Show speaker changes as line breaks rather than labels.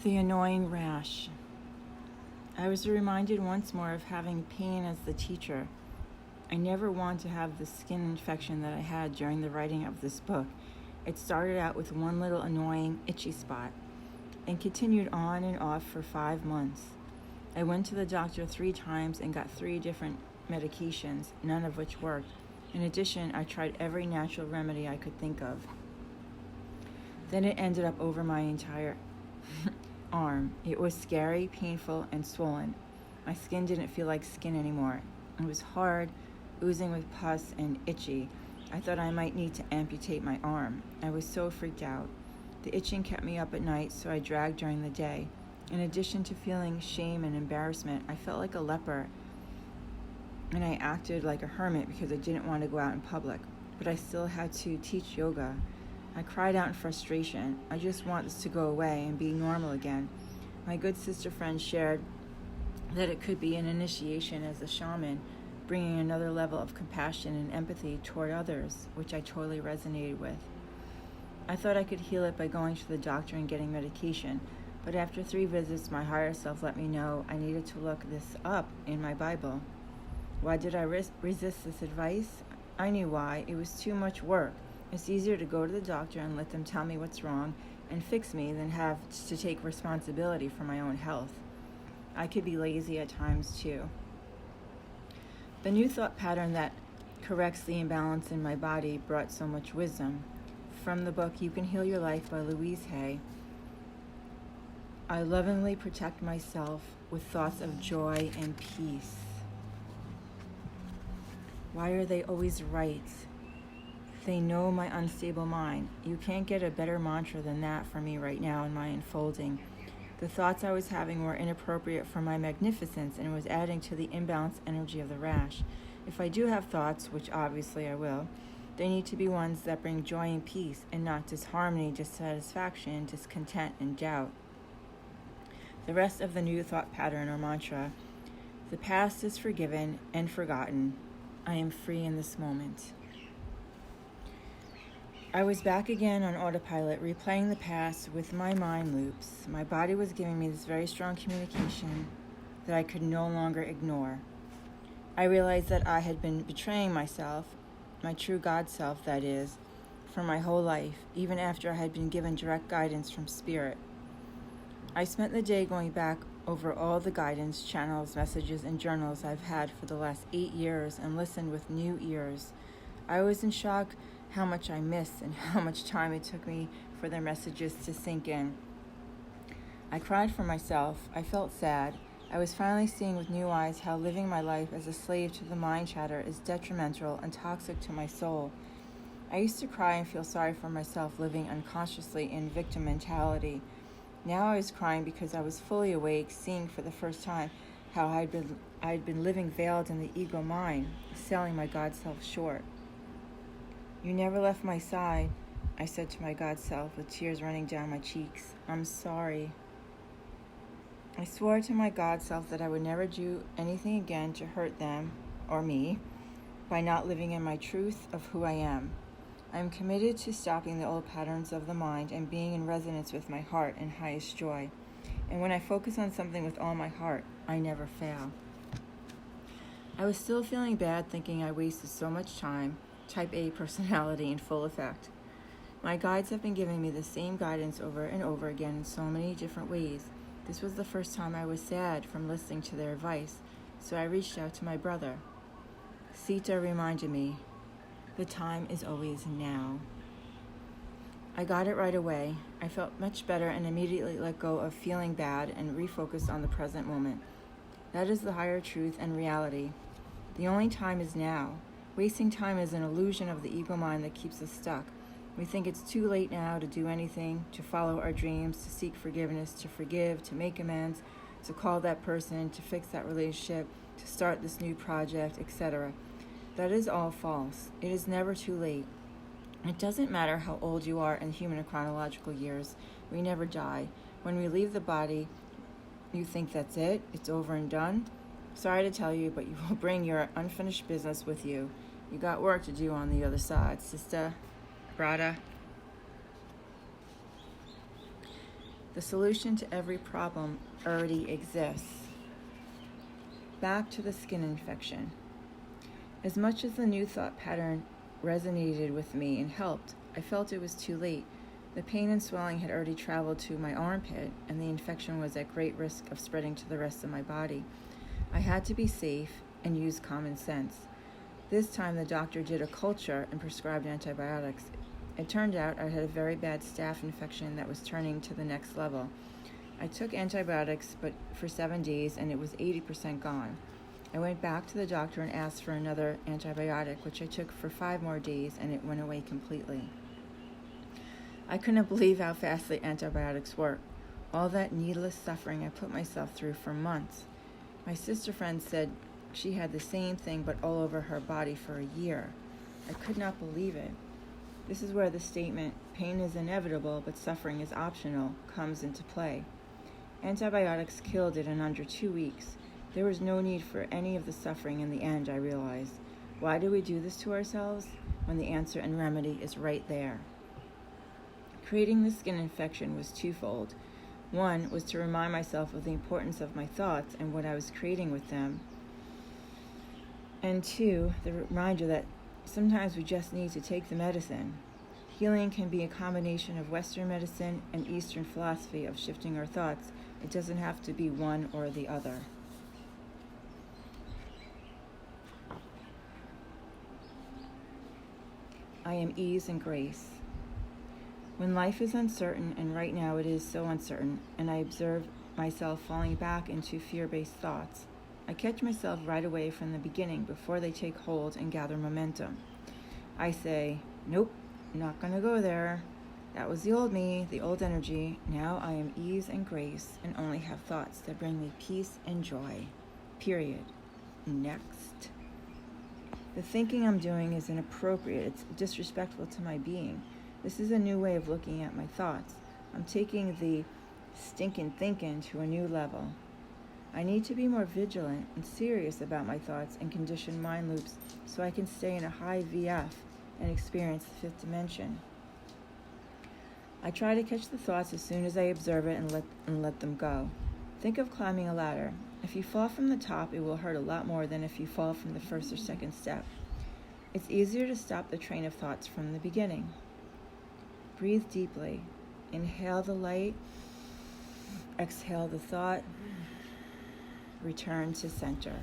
The annoying rash. I was reminded once more of having pain as the teacher. I never want to have the skin infection that I had during the writing of this book. It started out with one little annoying, itchy spot and continued on and off for 5 months. I went to the doctor 3 times and got 3 different medications, none of which worked. In addition, I tried every natural remedy I could think of. Then it ended up over my entire arm. It was scary, painful, and swollen. My skin didn't feel like skin anymore. It was hard, oozing with pus and itchy. I thought I might need to amputate my arm. I was so freaked out. The itching kept me up at night, so I dragged during the day. In addition to feeling shame and embarrassment, I felt like a leper, and I acted like a hermit because I didn't want to go out in public. But I still had to teach yoga. I cried out in frustration. I just want this to go away and be normal again. My good sister friend shared that it could be an initiation as a shaman, bringing another level of compassion and empathy toward others, which I totally resonated with. I thought I could heal it by going to the doctor and getting medication, but after 3 visits, my higher self let me know I needed to look this up in my Bible. Why did I resist this advice? I knew why. It was too much work. It's easier to go to the doctor and let them tell me what's wrong and fix me than have to take responsibility for my own health. I could be lazy at times too. The new thought pattern that corrects the imbalance in my body brought so much wisdom. From the book You Can Heal Your Life by Louise Hay, I lovingly protect myself with thoughts of joy and peace. Why are they always right? They know my unstable mind. You can't get a better mantra than that for me right now in my unfolding. The thoughts I was having were inappropriate for my magnificence and was adding to the imbalanced energy of the rash. If I do have thoughts, which obviously I will, they need to be ones that bring joy and peace and not disharmony, dissatisfaction, discontent, and doubt. The rest of the new thought pattern or mantra: the past is forgiven and forgotten. I am free in this moment. I was back again on autopilot, replaying the past with my mind loops. My body was giving me this very strong communication that I could no longer ignore. I realized that I had been betraying myself, my true God self, that is, for my whole life, even after I had been given direct guidance from Spirit. I spent the day going back over all the guidance, channels, messages, and journals I've had for the last 8 years and listened with new ears. I was in shock how much I missed and how much time it took me for their messages to sink in. I cried for myself. I felt sad. I was finally seeing with new eyes how living my life as a slave to the mind chatter is detrimental and toxic to my soul. I used to cry and feel sorry for myself living unconsciously in victim mentality. Now I was crying because I was fully awake, seeing for the first time how I'd been living veiled in the ego mind, selling my God self short. You never left my side, I said to my God self with tears running down my cheeks. I'm sorry. I swore to my God self that I would never do anything again to hurt them or me by not living in my truth of who I am. I am committed to stopping the old patterns of the mind and being in resonance with my heart and highest joy. And when I focus on something with all my heart, I never fail. I was still feeling bad, thinking I wasted so much time, type A personality in full effect. My guides have been giving me the same guidance over and over again in so many different ways. This was the first time I was sad from listening to their advice, so I reached out to my brother. Sita reminded me, the time is always now. I got it right away. I felt much better and immediately let go of feeling bad and refocused on the present moment. That is the higher truth and reality. The only time is now. Wasting time is an illusion of the ego mind that keeps us stuck. We think it's too late now to do anything, to follow our dreams, to seek forgiveness, to forgive, to make amends, to call that person, to fix that relationship, to start this new project, etc. That is all false. It is never too late. It doesn't matter how old you are in human chronological years. We never die. When we leave the body, you think that's it, it's over and done. Sorry to tell you, but you will bring your unfinished business with you. You got work to do on the other side, sister, brother. The solution to every problem already exists. Back to the skin infection. As much as the new thought pattern resonated with me and helped, I felt it was too late. The pain and swelling had already traveled to my armpit, and the infection was at great risk of spreading to the rest of my body. I had to be safe and use common sense. This time the doctor did a culture and prescribed antibiotics. It turned out I had a very bad staph infection that was turning to the next level. I took antibiotics but for 7 days and it was 80% gone. I went back to the doctor and asked for another antibiotic, which I took for 5 more days, and it went away completely. I couldn't believe how fast the antibiotics work. All that needless suffering I put myself through for months. My sister friend said she had the same thing but all over her body for a year. I could not believe it. This is where the statement, pain is inevitable but suffering is optional, comes into play. Antibiotics killed it in under 2 weeks. There was no need for any of the suffering in the end, I realized. Why do we do this to ourselves when the answer and remedy is right there? Creating the skin infection was twofold. One was to remind myself of the importance of my thoughts and what I was creating with them. And 2, the reminder that sometimes we just need to take the medicine. Healing can be a combination of Western medicine and Eastern philosophy of shifting our thoughts. It doesn't have to be one or the other. I am ease and grace. When life is uncertain, and right now it is so uncertain, and I observe myself falling back into fear-based thoughts, I catch myself right away from the beginning before they take hold and gather momentum. I say, nope, not going to go there. That was the old me, the old energy. Now I am ease and grace and only have thoughts that bring me peace and joy. Period. Next. The thinking I'm doing is inappropriate. It's disrespectful to my being. This is a new way of looking at my thoughts. I'm taking the stinking thinking to a new level. I need to be more vigilant and serious about my thoughts and conditioned mind loops so I can stay in a high VF and experience the fifth dimension. I try to catch the thoughts as soon as I observe it and let them go. Think of climbing a ladder. If you fall from the top, it will hurt a lot more than if you fall from the first or second step. It's easier to stop the train of thoughts from the beginning. Breathe deeply. Inhale the light. Exhale the thought. Return to center.